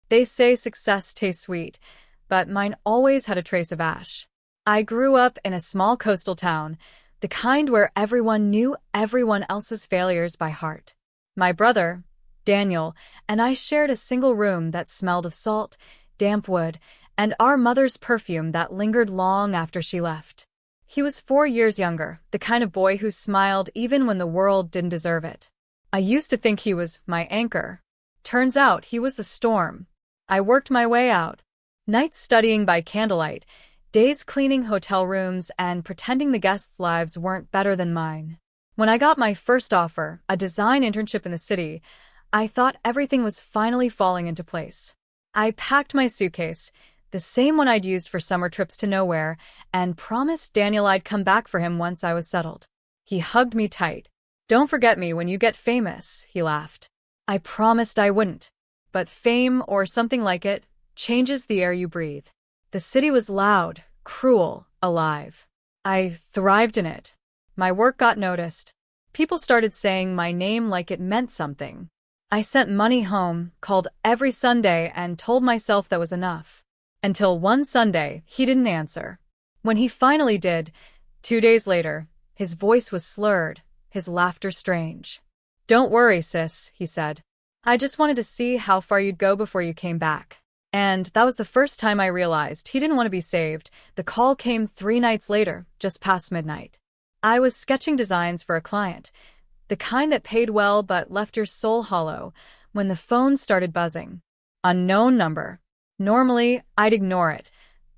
They say success tastes sweet, but mine always had a trace of ash. I grew up in a small coastal town, the kind where everyone knew everyone else's failures by heart. My brother, Daniel, and I shared a single room that smelled of salt, damp wood, and our mother's perfume that lingered long after she left. He was 4 years younger, the kind of boy who smiled even when the world didn't deserve it. I used to think he was my anchor. Turns out he was the storm. I worked my way out. Nights studying by candlelight, days cleaning hotel rooms and pretending the guests' lives weren't better than mine. When I got my first offer, a design internship in the city, I thought everything was finally falling into place. I packed my suitcase, the same one I'd used for summer trips to nowhere, and promised Daniel I'd come back for him once I was settled. He hugged me tight. "Don't forget me when you get famous," he laughed. I promised I wouldn't. But fame, or something like it, changes the air you breathe. The city was loud, cruel, alive. I thrived in it. My work got noticed. People started saying my name like it meant something. I sent money home, called every Sunday, and told myself that was enough. Until one Sunday, he didn't answer. When he finally did, 2 days later, his voice was slurred, his laughter strange. "Don't worry, sis," he said. "I just wanted to see how far you'd go before you came back." And that was the first time I realized he didn't want to be saved. The call came 3 nights later, just past midnight. I was sketching designs for a client, the kind that paid well but left your soul hollow, when the phone started buzzing. Unknown number. Normally, I'd ignore it,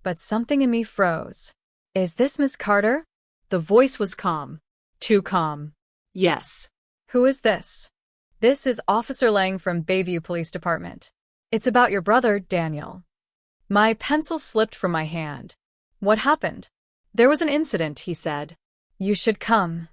but something in me froze. "Is this Miss Carter?" The voice was calm. Too calm. "Yes." "Who is this?" "This is Officer Lang from Bayview Police Department. It's about your brother, Daniel." My pencil slipped from my hand. "What happened?" "There was an incident," he said. "You should come."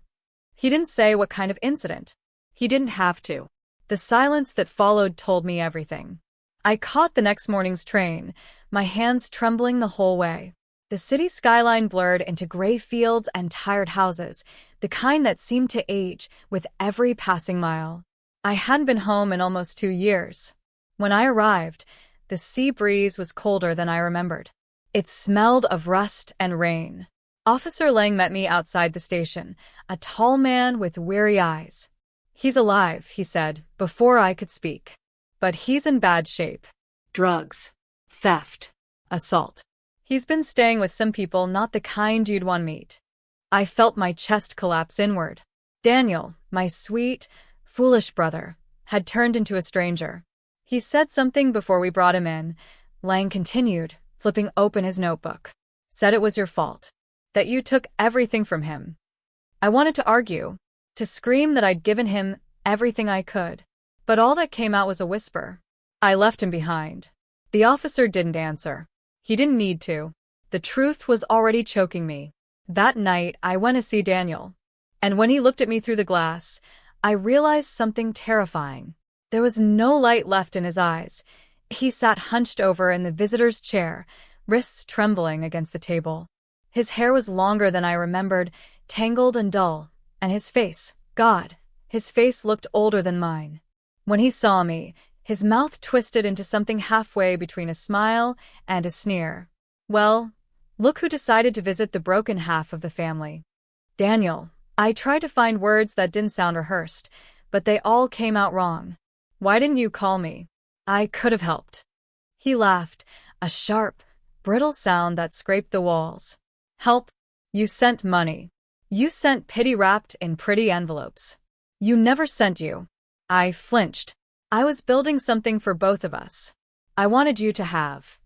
He didn't say what kind of incident. He didn't have to. The silence that followed told me everything. I caught the next morning's train, my hands trembling the whole way. The city skyline blurred into gray fields and tired houses, the kind that seemed to age with every passing mile. I hadn't been home in almost 2 years. When I arrived, the sea breeze was colder than I remembered. It smelled of rust and rain. Officer Lang met me outside the station, a tall man with weary eyes. "He's alive," he said, before I could speak. "But he's in bad shape. Drugs. Theft. Assault. He's been staying with some people not the kind you'd want to meet." I felt my chest collapse inward. Daniel, my sweet, foolish brother, had turned into a stranger. He said something before we brought him in. Lang continued, flipping open his notebook. "Said it was your fault. That you took everything from him." I wanted to argue, to scream that I'd given him everything I could. But all that came out was a whisper. I left him behind. The officer didn't answer. He didn't need to. The truth was already choking me. That night, I went to see Daniel. And when he looked at me through the glass, I realized something terrifying. There was no light left in his eyes. He sat hunched over in the visitor's chair, wrists trembling against the table. His hair was longer than I remembered, tangled and dull, and his face, God, his face looked older than mine. When he saw me, his mouth twisted into something halfway between a smile and a sneer. "Well, look who decided to visit the broken half of the family." "Daniel." I tried to find words that didn't sound rehearsed, but they all came out wrong. "Why didn't you call me? I could have helped." He laughed, a sharp, brittle sound that scraped the walls. "Help? You sent money. You sent pity wrapped in pretty envelopes. You never sent you." I flinched. "I was building something for both of us. I wanted you to have.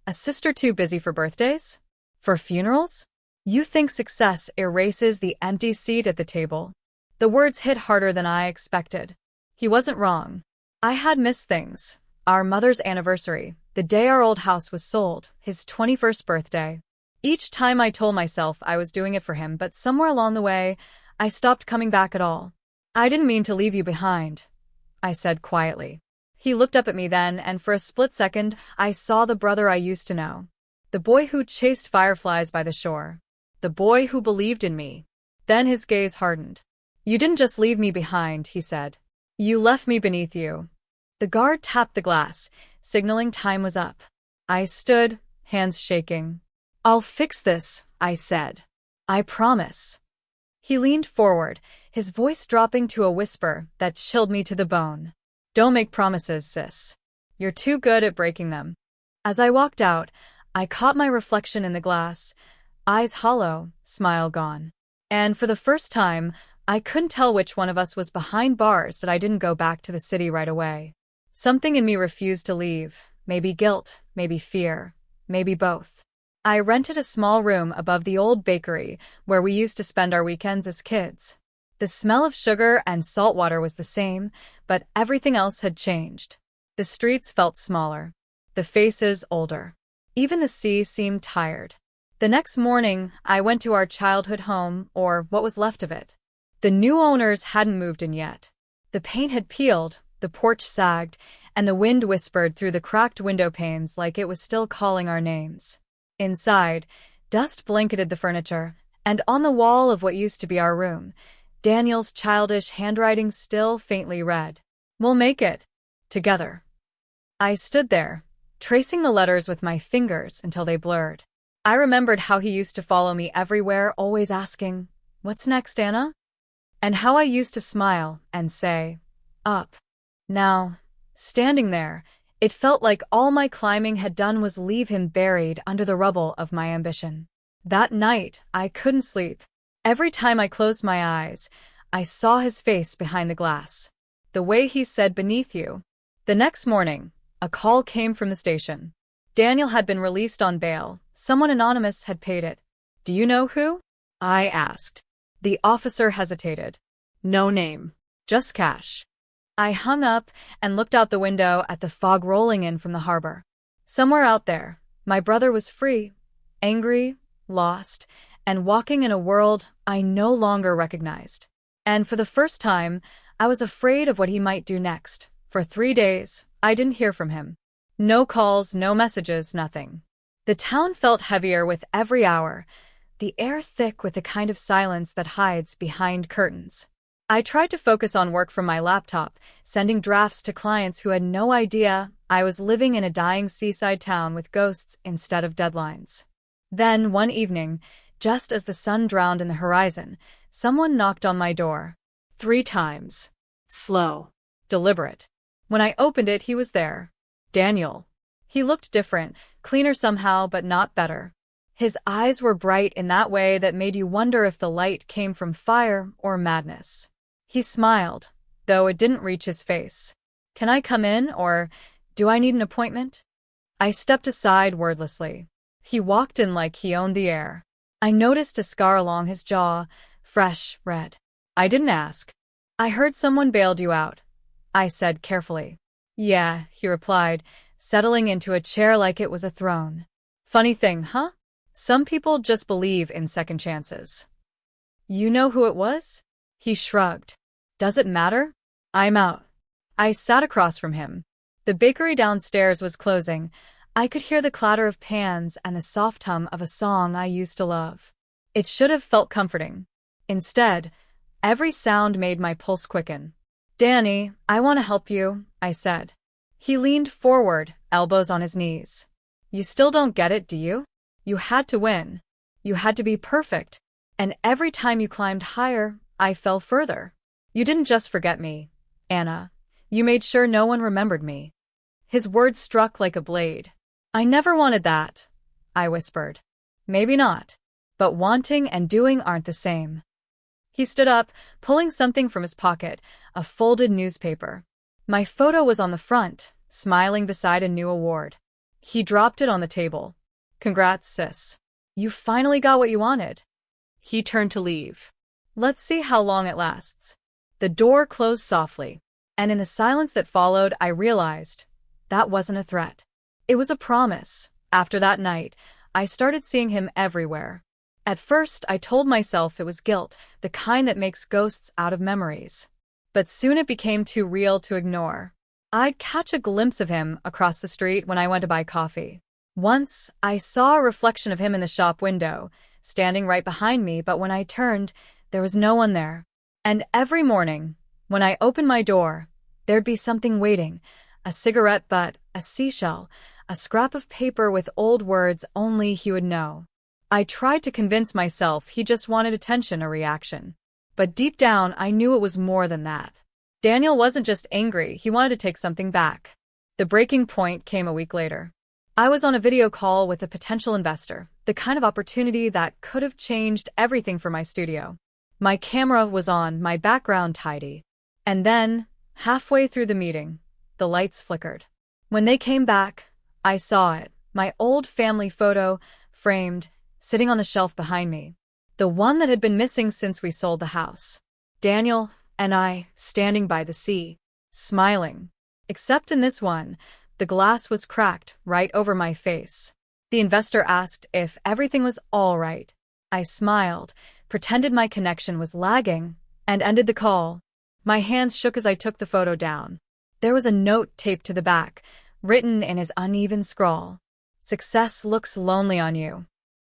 A sister too busy for birthdays? For funerals? You think success erases the empty seat at the table?" The words hit harder than I expected. He wasn't wrong. I had missed things. Our mother's anniversary, the day our old house was sold, his 21st birthday. Each time I told myself I was doing it for him, but somewhere along the way, I stopped coming back at all. "I didn't mean to leave you behind," I said quietly. He looked up at me then, and for a split second, I saw the brother I used to know. The boy who chased fireflies by the shore. The boy who believed in me. Then his gaze hardened. "You didn't just leave me behind," he said. "You left me beneath you." The guard tapped the glass, signaling time was up. I stood, hands shaking. "I'll fix this," I said. "I promise." He leaned forward, his voice dropping to a whisper that chilled me to the bone. "Don't make promises, sis. You're too good at breaking them." As I walked out, I caught my reflection in the glass, eyes hollow, smile gone. And for the first time, I couldn't tell which one of us was behind bars that I didn't go back to the city right away. Something in me refused to leave. Maybe guilt, maybe fear, maybe both. I rented a small room above the old bakery where we used to spend our weekends as kids. The smell of sugar and salt water was the same, but everything else had changed. The streets felt smaller, the faces older. Even the sea seemed tired. The next morning, I went to our childhood home, or what was left of it. The new owners hadn't moved in yet. The paint had peeled, the porch sagged, and the wind whispered through the cracked window panes like it was still calling our names. Inside, dust blanketed the furniture, and on the wall of what used to be our room, Daniel's childish handwriting still faintly read, "We'll make it. Together." I stood there, tracing the letters with my fingers until they blurred. I remembered how he used to follow me everywhere, always asking, "What's next, Anna?" And how I used to smile and say, "Up." Now, standing there, it felt like all my climbing had done was leave him buried under the rubble of my ambition. That night, I couldn't sleep. Every time I closed my eyes, I saw his face behind the glass. The way he said "beneath you." The next morning, a call came from the station. Daniel had been released on bail. Someone anonymous had paid it. "Do you know who?" I asked. The officer hesitated. No name. "Just cash." I hung up and looked out the window at the fog rolling in from the harbor. Somewhere out there, my brother was free, angry, lost, and walking in a world I no longer recognized. And for the first time, I was afraid of what he might do next. For 3 days, I didn't hear from him. No calls, no messages, nothing. The town felt heavier with every hour, the air thick with the kind of silence that hides behind curtains. I tried to focus on work from my laptop, sending drafts to clients who had no idea I was living in a dying seaside town with ghosts instead of deadlines. Then, one evening, just as the sun drowned in the horizon, someone knocked on my door. 3 times. Slow. Deliberate. When I opened it, he was there. Daniel. He looked different, cleaner somehow, but not better. His eyes were bright in that way that made you wonder if the light came from fire or madness. He smiled, though it didn't reach his face. "Can I come in, or do I need an appointment?" I stepped aside wordlessly. He walked in like he owned the air. I noticed a scar along his jaw, fresh, red. I didn't ask. "I heard someone bailed you out," I said carefully. "Yeah," he replied, settling into a chair like it was a throne. "Funny thing, huh? Some people just believe in second chances." "You know who it was?" He shrugged. "Does it matter? I'm out." I sat across from him. The bakery downstairs was closing. I could hear the clatter of pans and the soft hum of a song I used to love. It should have felt comforting. Instead, every sound made my pulse quicken. "Danny, I want to help you," I said. He leaned forward, elbows on his knees. "You still don't get it, do you? You had to win. You had to be perfect. And every time you climbed higher, I fell further. You didn't just forget me, Anna. You made sure no one remembered me." His words struck like a blade. "I never wanted that," I whispered. "Maybe not. But wanting and doing aren't the same." He stood up, pulling something from his pocket, a folded newspaper. My photo was on the front, smiling beside a new award. He dropped it on the table. "Congrats, sis. You finally got what you wanted." He turned to leave. "Let's see how long it lasts." The door closed softly, and in the silence that followed, I realized that wasn't a threat. It was a promise. After that night, I started seeing him everywhere. At first, I told myself it was guilt, the kind that makes ghosts out of memories. But soon it became too real to ignore. I'd catch a glimpse of him across the street when I went to buy coffee. Once, I saw a reflection of him in the shop window, standing right behind me, but when I turned, there was no one there. And every morning, when I opened my door, there'd be something waiting, a cigarette butt, a seashell, a scrap of paper with old words only he would know. I tried to convince myself he just wanted attention or reaction. But deep down, I knew it was more than that. Daniel wasn't just angry, he wanted to take something back. The breaking point came a week later. I was on a video call with a potential investor, the kind of opportunity that could have changed everything for my studio. My camera was on, my background tidy. And then, halfway through the meeting, the lights flickered. When they came back, I saw it, my old family photo, framed, sitting on the shelf behind me. The one that had been missing since we sold the house. Daniel and I, standing by the sea, smiling. Except in this one, the glass was cracked right over my face. The investor asked if everything was all right. I smiled, pretended my connection was lagging, and ended the call. My hands shook as I took the photo down. There was a note taped to the back, written in his uneven scrawl. "Success looks lonely on you."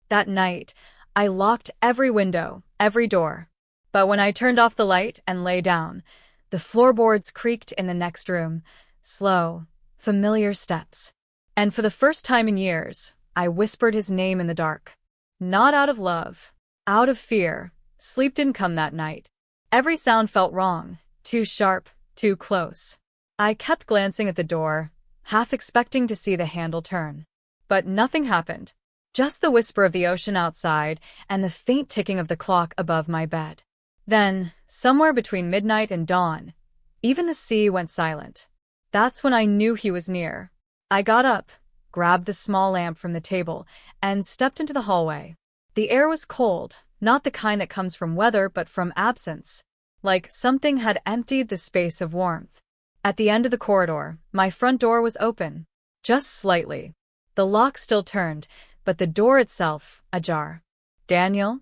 That night, I locked every window, every door. But when I turned off the light and lay down, the floorboards creaked in the next room, slow, familiar steps. And for the first time in years, I whispered his name in the dark. Not out of love, out of fear. Sleep didn't come that night. Every sound felt wrong, too sharp, too close. I kept glancing at the door, half expecting to see the handle turn. But nothing happened. Just the whisper of the ocean outside and the faint ticking of the clock above my bed. Then, somewhere between midnight and dawn, even the sea went silent. That's when I knew he was near. I got up, grabbed the small lamp from the table, and stepped into the hallway. The air was cold, not the kind that comes from weather but from absence, like something had emptied the space of warmth. At the end of the corridor, my front door was open, just slightly. The lock still turned, but the door itself ajar. "Daniel?"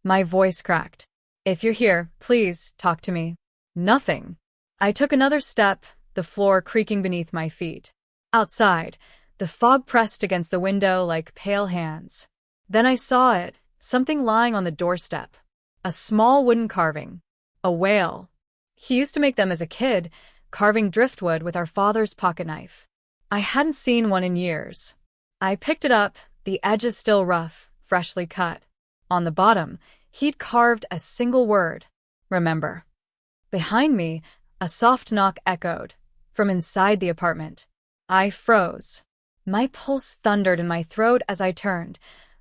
My voice cracked. "If you're here, please, talk to me." Nothing. I took another step, the floor creaking beneath my feet. Outside, the fog pressed against the window like pale hands. Then I saw it, something lying on the doorstep. A small wooden carving. A whale. He used to make them as a kid, carving driftwood with our father's pocketknife. I hadn't seen one in years. I picked it up, the edges still rough, freshly cut. On the bottom, he'd carved a single word. "Remember." Behind me, a soft knock echoed, from inside the apartment. I froze. My pulse thundered in my throat as I turned,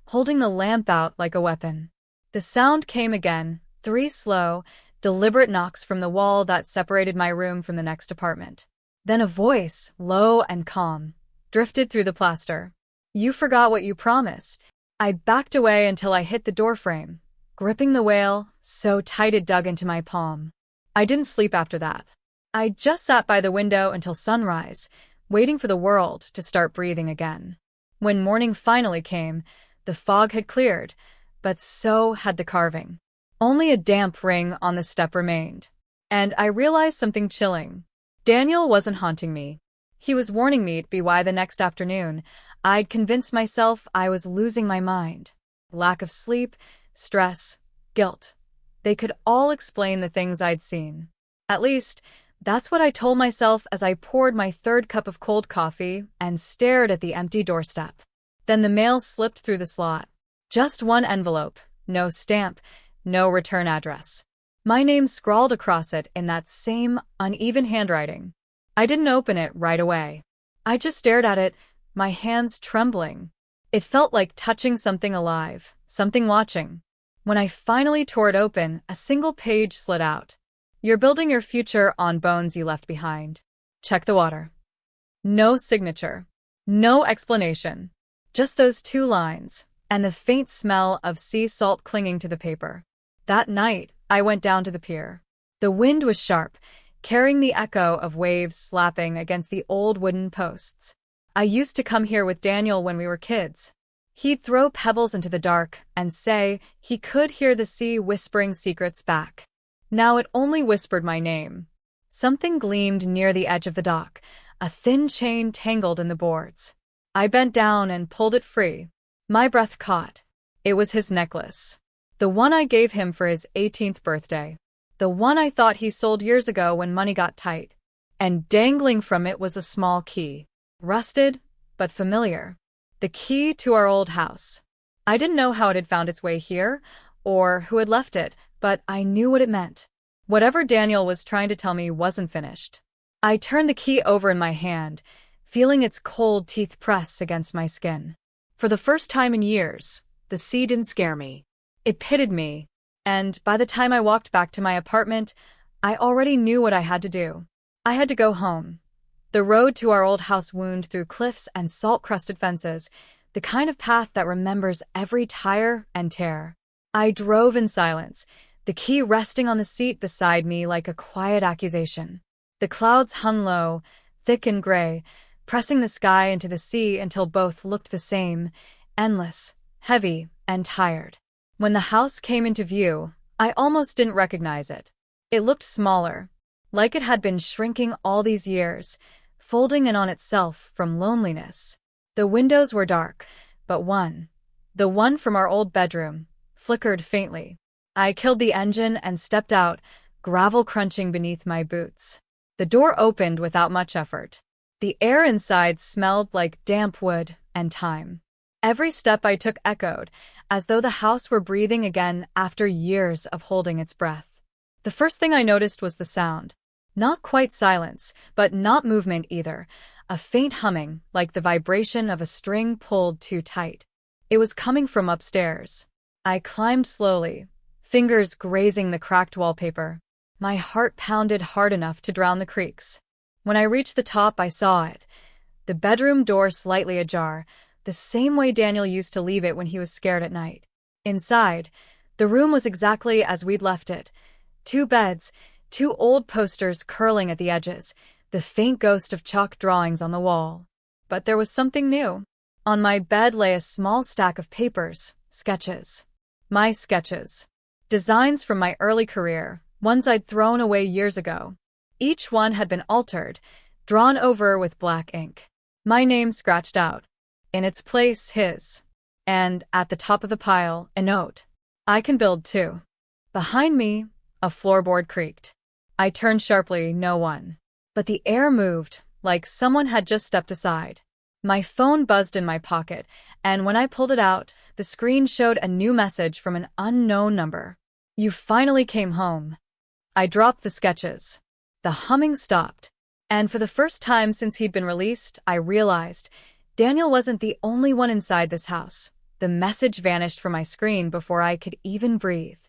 holding the lamp out like a weapon. The sound came again, 3 slow, deliberate knocks from the wall that separated my room from the next apartment. Then a voice, low and calm, drifted through the plaster. "You forgot what you promised." I backed away until I hit the doorframe, gripping the whale so tight it dug into my palm. I didn't sleep after that. I just sat by the window until sunrise, waiting for the world to start breathing again. When morning finally came, the fog had cleared, but so had the carving. Only a damp ring on the step remained. And I realized something chilling. Daniel wasn't haunting me. He was warning me to be wise the next afternoon. I'd convinced myself I was losing my mind. Lack of sleep, stress, guilt. They could all explain the things I'd seen. At least, that's what I told myself as I poured my 3rd cup of cold coffee and stared at the empty doorstep. Then the mail slipped through the slot. Just one envelope, no stamp, no return address. My name scrawled across it in that same uneven handwriting. I didn't open it right away. I just stared at it, my hands trembling. It felt like touching something alive, something watching. When I finally tore it open, a single page slid out. "You're building your future on bones you left behind. Check the water." No signature. No explanation. Just those 2 lines, and the faint smell of sea salt clinging to the paper. That night, I went down to the pier. The wind was sharp, carrying the echo of waves slapping against the old wooden posts. I used to come here with Daniel when we were kids. He'd throw pebbles into the dark and say he could hear the sea whispering secrets back. Now it only whispered my name. Something gleamed near the edge of the dock, a thin chain tangled in the boards. I bent down and pulled it free. My breath caught. It was his necklace. The one I gave him for his 18th birthday. The one I thought he sold years ago when money got tight. And dangling from it was a small key. Rusted, but familiar. The key to our old house. I didn't know how it had found its way here, or who had left it, but I knew what it meant. Whatever Daniel was trying to tell me wasn't finished. I turned the key over in my hand, feeling its cold teeth press against my skin. For the first time in years, The sea didn't scare me. it pitted me, and by the time I walked back to my apartment, I already knew what I had to do. I had to go home. The road to our old house wound through cliffs and salt-crusted fences, the kind of path that remembers every tire and tear. I drove in silence, the key resting on the seat beside me like a quiet accusation. The clouds hung low, thick and gray, pressing the sky into the sea until both looked the same, endless, heavy, and tired. When the house came into view, I almost didn't recognize it. It looked smaller, like it had been shrinking all these years, folding in on itself from loneliness. The windows were dark, but the one from our old bedroom, flickered faintly. I killed the engine and stepped out, gravel crunching beneath my boots. The door opened without much effort. The air inside smelled like damp wood and time. Every step I took echoed, as though the house were breathing again after years of holding its breath. The first thing I noticed was the sound. Not quite silence, but not movement either. A faint humming, like the vibration of a string pulled too tight. It was coming from upstairs. I climbed slowly, fingers grazing the cracked wallpaper. My heart pounded hard enough to drown the creaks. When I reached the top, I saw it. The bedroom door slightly ajar, the same way Daniel used to leave it when he was scared at night. Inside, the room was exactly as we'd left it. 2 beds, 2 old posters curling at the edges, the faint ghost of chalk drawings on the wall. But there was something new. On my bed lay a small stack of papers, sketches. My sketches. Designs from my early career, ones I'd thrown away years ago. Each one had been altered, drawn over with black ink. My name scratched out. In its place, his. And, at the top of the pile, a note. I can build too. Behind me, a floorboard creaked. I turned sharply, no one. But the air moved, like someone had just stepped aside. My phone buzzed in my pocket, and when I pulled it out, the screen showed a new message from an unknown number. You finally came home. I dropped the sketches. The humming stopped, and for the first time since he'd been released, I realized Daniel wasn't the only one inside this house. The message vanished from my screen before I could even breathe.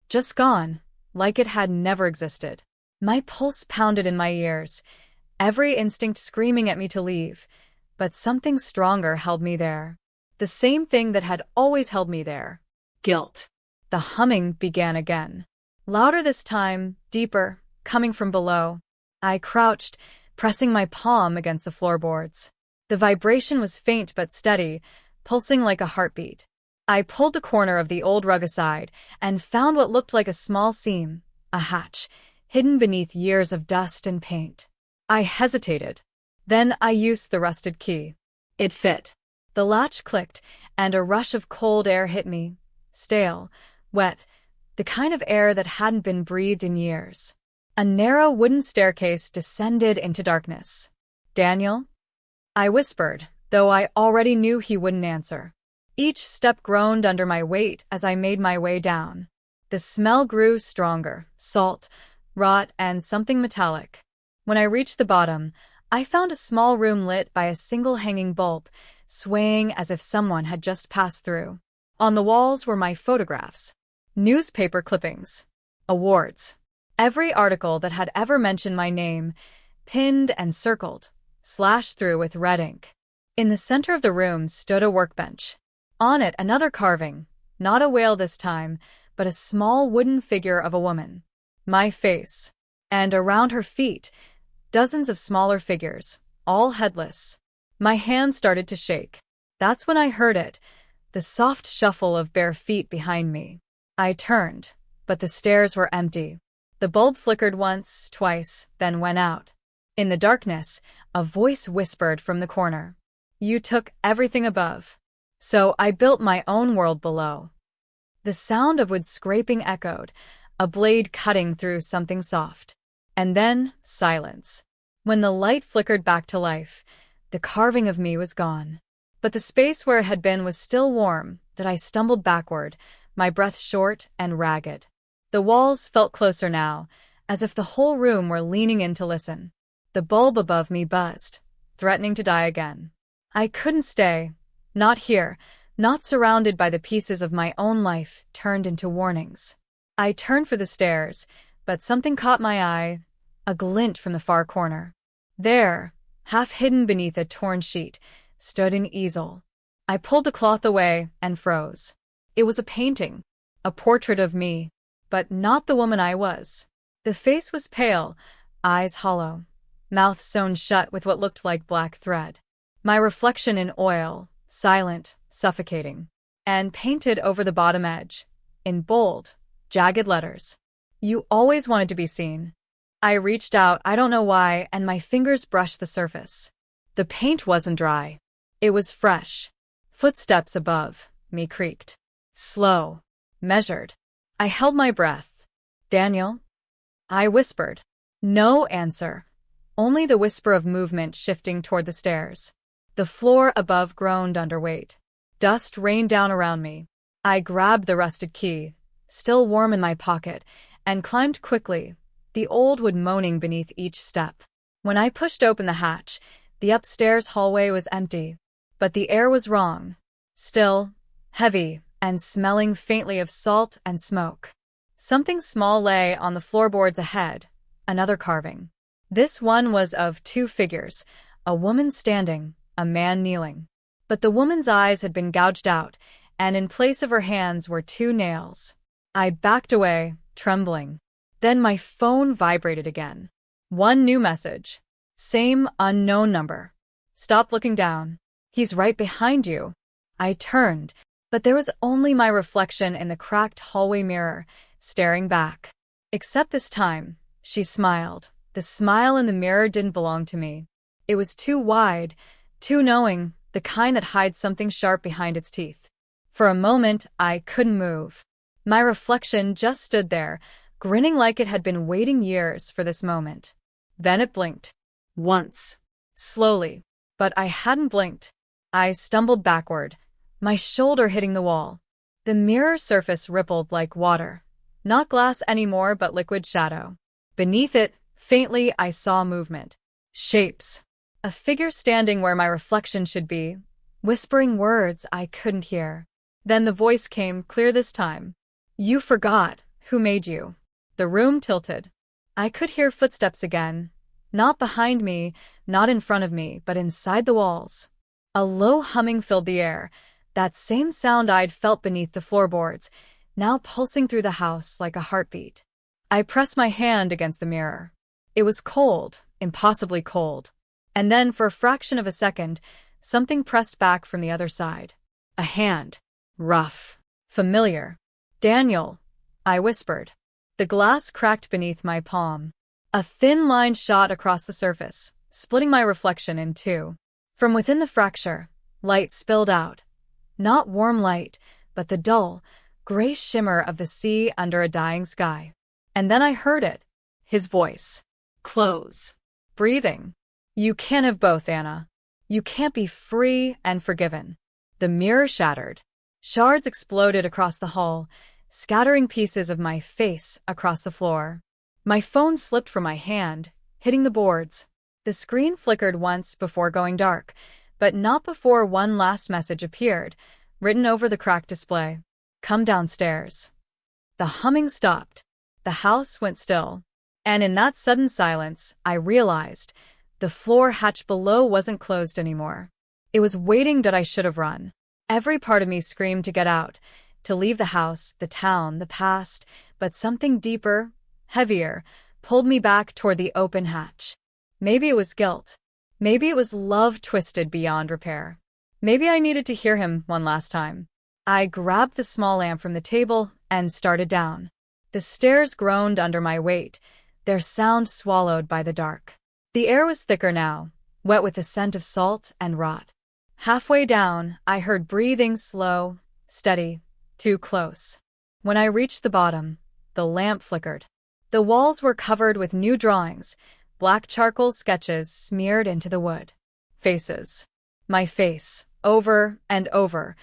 Just gone, like it had never existed. My pulse pounded in my ears, every instinct screaming at me to leave, but something stronger held me there. The same thing that had always held me there. Guilt. The humming began again. Louder this time, deeper, coming from below. I crouched, pressing my palm against the floorboards. The vibration was faint but steady, pulsing like a heartbeat. I pulled the corner of the old rug aside and found what looked like a small seam, a hatch, hidden beneath years of dust and paint. I hesitated. Then I used the rusted key. It fit. The latch clicked, and a rush of cold air hit me. Stale, wet, the kind of air that hadn't been breathed in years. A narrow wooden staircase descended into darkness. Daniel? I whispered, though I already knew he wouldn't answer. Each step groaned under my weight as I made my way down. The smell grew stronger, salt, rot, and something metallic. When I reached the bottom, I found a small room lit by a single hanging bulb, swaying as if someone had just passed through. On the walls were my photographs, newspaper clippings, awards, every article that had ever mentioned my name, pinned and circled, slashed through with red ink. In the center of the room stood a workbench. On it, another carving, not a whale this time, but a small wooden figure of a woman. My face. And around her feet, dozens of smaller figures, all headless. My hands started to shake. That's when I heard it, the soft shuffle of bare feet behind me. I turned, but the stairs were empty. The bulb flickered once, twice, then went out. In the darkness, a voice whispered from the corner. You took everything above. So I built my own world below. The sound of wood scraping echoed, a blade cutting through something soft. And then, silence. When the light flickered back to life, The carving of me was gone. But the space where it had been was still warm, that I stumbled backward, my breath short and ragged. The walls felt closer now, as if the whole room were leaning in to listen. The bulb above me buzzed, threatening to die again. I couldn't stay. Not here, not surrounded by the pieces of my own life turned into warnings. I turned for the stairs, but something caught my eye, a glint from the far corner. There, half hidden beneath a torn sheet, stood an easel. I pulled the cloth away and froze. It was a painting, a portrait of me, but not the woman I was. The face was pale, eyes hollow, mouth sewn shut with what looked like black thread. My reflection in oil, silent, suffocating, and painted over the bottom edge, in bold, jagged letters. You always wanted to be seen. I reached out, I don't know why, and my fingers brushed the surface. The paint wasn't dry. It was fresh. Footsteps above me creaked. Slow. Measured. I held my breath. Daniel? I whispered. No answer. Only the whisper of movement shifting toward the stairs. The floor above groaned under weight. Dust rained down around me. I grabbed the rusted key, still warm in my pocket, and climbed quickly, the old wood moaning beneath each step. When I pushed open the hatch, the upstairs hallway was empty, but the air was wrong. Still, heavy, and smelling faintly of salt and smoke. Something small lay on the floorboards ahead, another carving. This one was of two figures, a woman standing, a man kneeling. But the woman's eyes had been gouged out, and in place of her hands were two nails. I backed away, trembling. Then my phone vibrated again. One new message. Same unknown number. Stop looking down. He's right behind you. I turned, but there was only my reflection in the cracked hallway mirror, staring back. Except this time, she smiled. The smile in the mirror didn't belong to me. It was too wide, too knowing, the kind that hides something sharp behind its teeth. For a moment, I couldn't move. My reflection just stood there, grinning like it had been waiting years for this moment. Then it blinked. Once. Slowly. But I hadn't blinked. I stumbled backward, my shoulder hitting the wall. The mirror surface rippled like water. Not glass anymore, but liquid shadow. Beneath it, faintly, I saw movement. Shapes. A figure standing where my reflection should be, whispering words I couldn't hear. Then the voice came, clear this time. You forgot who made you. The room tilted. I could hear footsteps again. Not behind me, not in front of me, but inside the walls. A low humming filled the air, that same sound I'd felt beneath the floorboards, now pulsing through the house like a heartbeat. I pressed my hand against the mirror. It was cold, impossibly cold. And then, for a fraction of a second, something pressed back from the other side. A hand. Rough. Familiar. Daniel, I whispered. The glass cracked beneath my palm. A thin line shot across the surface, splitting my reflection in two. From within the fracture, light spilled out. Not warm light, but the dull, gray shimmer of the sea under a dying sky. And then I heard it. His voice. Close. Breathing. You can't have both, Anna. You can't be free and forgiven. The mirror shattered. Shards exploded across the hall, scattering pieces of my face across the floor. My phone slipped from my hand, hitting the boards. The screen flickered once before going dark, but not before one last message appeared, written over the cracked display. Come downstairs. The humming stopped. The house went still. And in that sudden silence, I realized the floor hatch below wasn't closed anymore. It was waiting that I should have run. Every part of me screamed to get out, to leave the house, the town, the past, but something deeper, heavier, pulled me back toward the open hatch. Maybe it was guilt. Maybe it was love twisted beyond repair. Maybe I needed to hear him one last time. I grabbed the small lamp from the table and started down. The stairs groaned under my weight, their sound swallowed by the dark. The air was thicker now, wet with the scent of salt and rot. Halfway down, I heard breathing slow, steady, too close. When I reached the bottom, the lamp flickered. The walls were covered with new drawings, black charcoal sketches smeared into the wood. Faces. My face, over and over,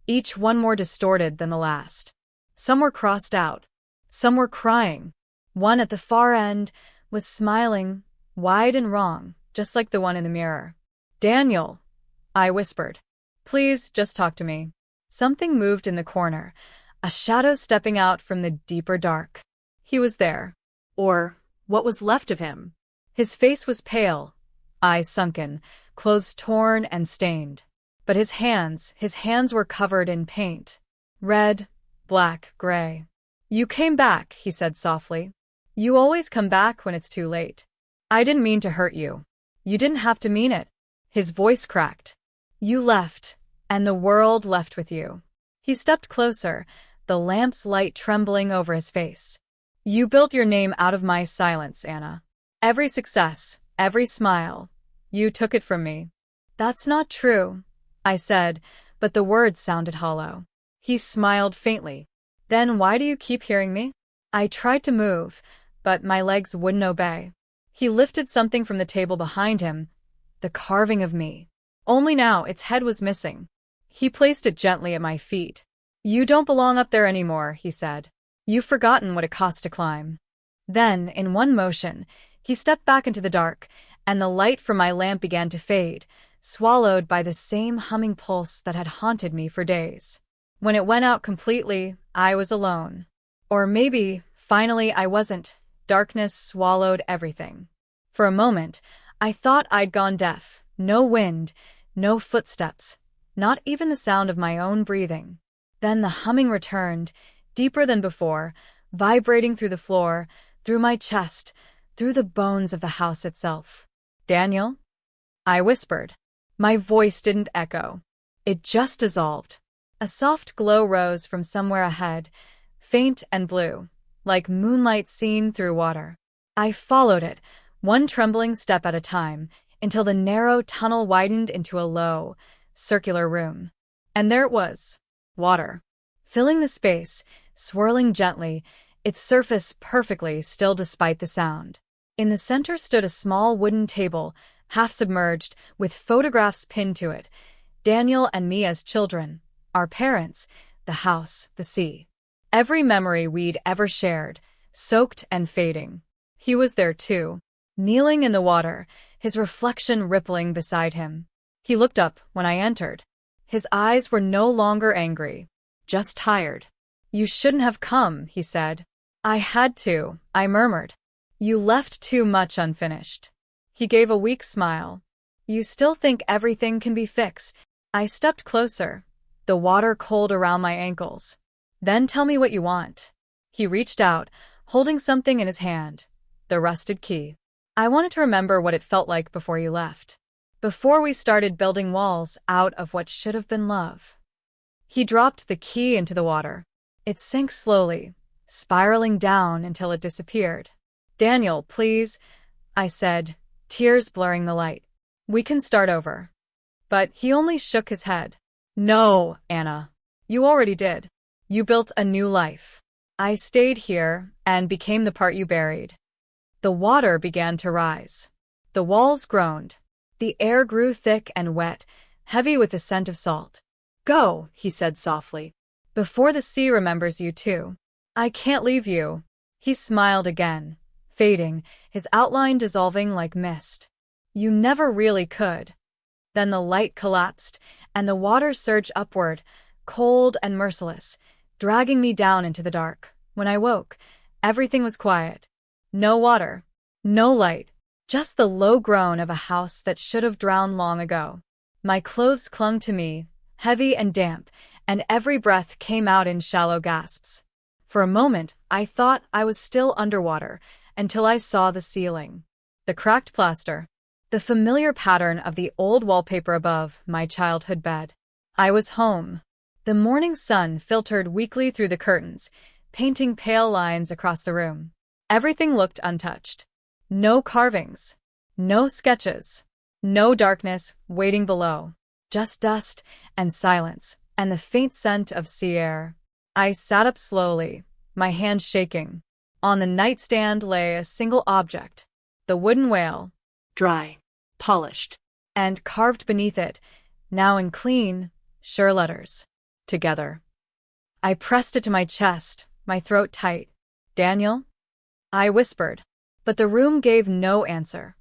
each one more distorted than the last. Some were crossed out. Some were crying. One at the far end was smiling, wide and wrong, just like the one in the mirror. "Daniel," I whispered. "Please, just talk to me." Something moved in the corner, a shadow stepping out from the deeper dark. He was there. Or what was left of him. His face was pale, eyes sunken, clothes torn and stained. But his hands were covered in paint. Red, black, gray. "You came back," he said softly. "You always come back when it's too late. I didn't mean to hurt you. You didn't have to mean it." His voice cracked. "You left, and the world left with you." He stepped closer, the lamp's light trembling over his face. "You built your name out of my silence, Anna. Every success, every smile. You took it from me." "That's not true," I said, but the words sounded hollow. He smiled faintly. "Then why do you keep hearing me?" I tried to move, but my legs wouldn't obey. He lifted something from the table behind him, the carving of me. Only now its head was missing. He placed it gently at my feet. "You don't belong up there anymore," he said. "You've forgotten what it cost to climb." Then, in one motion, he stepped back into the dark, and the light from my lamp began to fade, swallowed by the same humming pulse that had haunted me for days. When it went out completely, I was alone. Or maybe, finally, I wasn't. Darkness swallowed everything. For a moment, I thought I'd gone deaf. No wind, no footsteps, not even the sound of my own breathing. Then the humming returned, deeper than before, vibrating through the floor, through my chest, through the bones of the house itself. "Daniel?" I whispered. My voice didn't echo. It just dissolved. A soft glow rose from somewhere ahead, faint and blue, like moonlight seen through water. I followed it, one trembling step at a time, until the narrow tunnel widened into a low, circular room. And there it was, water, filling the space, swirling gently, its surface perfectly still despite the sound. In the center stood a small wooden table, half submerged, with photographs pinned to it. Daniel and me as children, our parents, the house, the sea. Every memory we'd ever shared, soaked and fading. He was there too, kneeling in the water, his reflection rippling beside him. He looked up when I entered. His eyes were no longer angry, just tired. "You shouldn't have come," he said. "I had to," I murmured. "You left too much unfinished." He gave a weak smile. "You still think everything can be fixed?" I stepped closer, the water cold around my ankles. "Then tell me what you want." He reached out, holding something in his hand, the rusted key. "I wanted to remember what it felt like before you left. Before we started building walls out of what should have been love." He dropped the key into the water. It sank slowly, spiraling down until it disappeared. "Daniel, please," I said, tears blurring the light. "We can start over." But he only shook his head. "No, Anna. You already did. You built a new life. I stayed here and became the part you buried." The water began to rise. The walls groaned. The air grew thick and wet, heavy with the scent of salt. "Go," he said softly, "before the sea remembers you too." "I can't leave you." He smiled again, fading, his outline dissolving like mist. "You never really could." Then the light collapsed, and the water surged upward, cold and merciless, dragging me down into the dark. When I woke, everything was quiet. No water, no light, just the low groan of a house that should have drowned long ago. My clothes clung to me, heavy and damp, and every breath came out in shallow gasps. For a moment, I thought I was still underwater, until I saw the ceiling. The cracked plaster. The familiar pattern of the old wallpaper above my childhood bed. I was home. The morning sun filtered weakly through the curtains, painting pale lines across the room. Everything looked untouched. No carvings. No sketches. No darkness waiting below. Just dust and silence, and the faint scent of sea air. I sat up slowly, my hands shaking. On the nightstand lay a single object. The wooden whale. Dry. Polished. and carved beneath it, now in clean, sure letters, together. I pressed it to my chest, my throat tight. "Daniel?" I whispered, but the room gave no answer.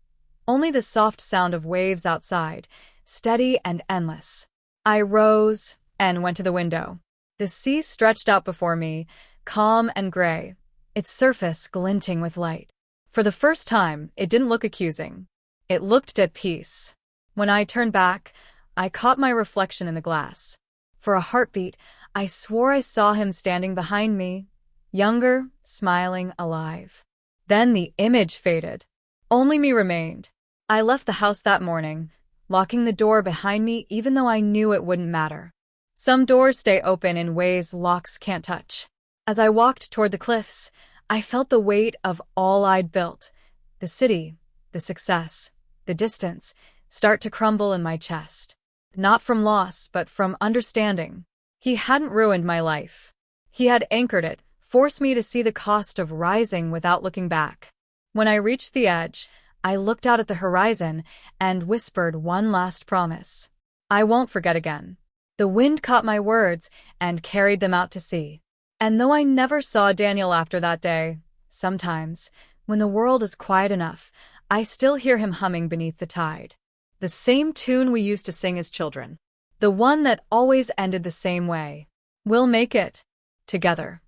Only the soft sound of waves outside, steady and endless. I rose and went to the window. The sea stretched out before me, calm and gray, its surface glinting with light. For the first time, it didn't look accusing. It looked at peace. When I turned back, I caught my reflection in the glass. For a heartbeat, I swore I saw him standing behind me, younger, smiling, alive. Then the image faded. Only me remained. I left the house that morning, locking the door behind me even though I knew it wouldn't matter. Some doors stay open in ways locks can't touch. As I walked toward the cliffs, I felt the weight of all I'd built, the city, the success, the distance, start to crumble in my chest. Not from loss, but from understanding. He hadn't ruined my life. He had anchored it, forced me to see the cost of rising without looking back. When I reached the edge, I looked out at the horizon and whispered one last promise. I won't forget again. The wind caught my words and carried them out to sea. And though I never saw Daniel after that day, sometimes, when the world is quiet enough, I still hear him humming beneath the tide. The same tune we used to sing as children. The one that always ended the same way. We'll make it. Together.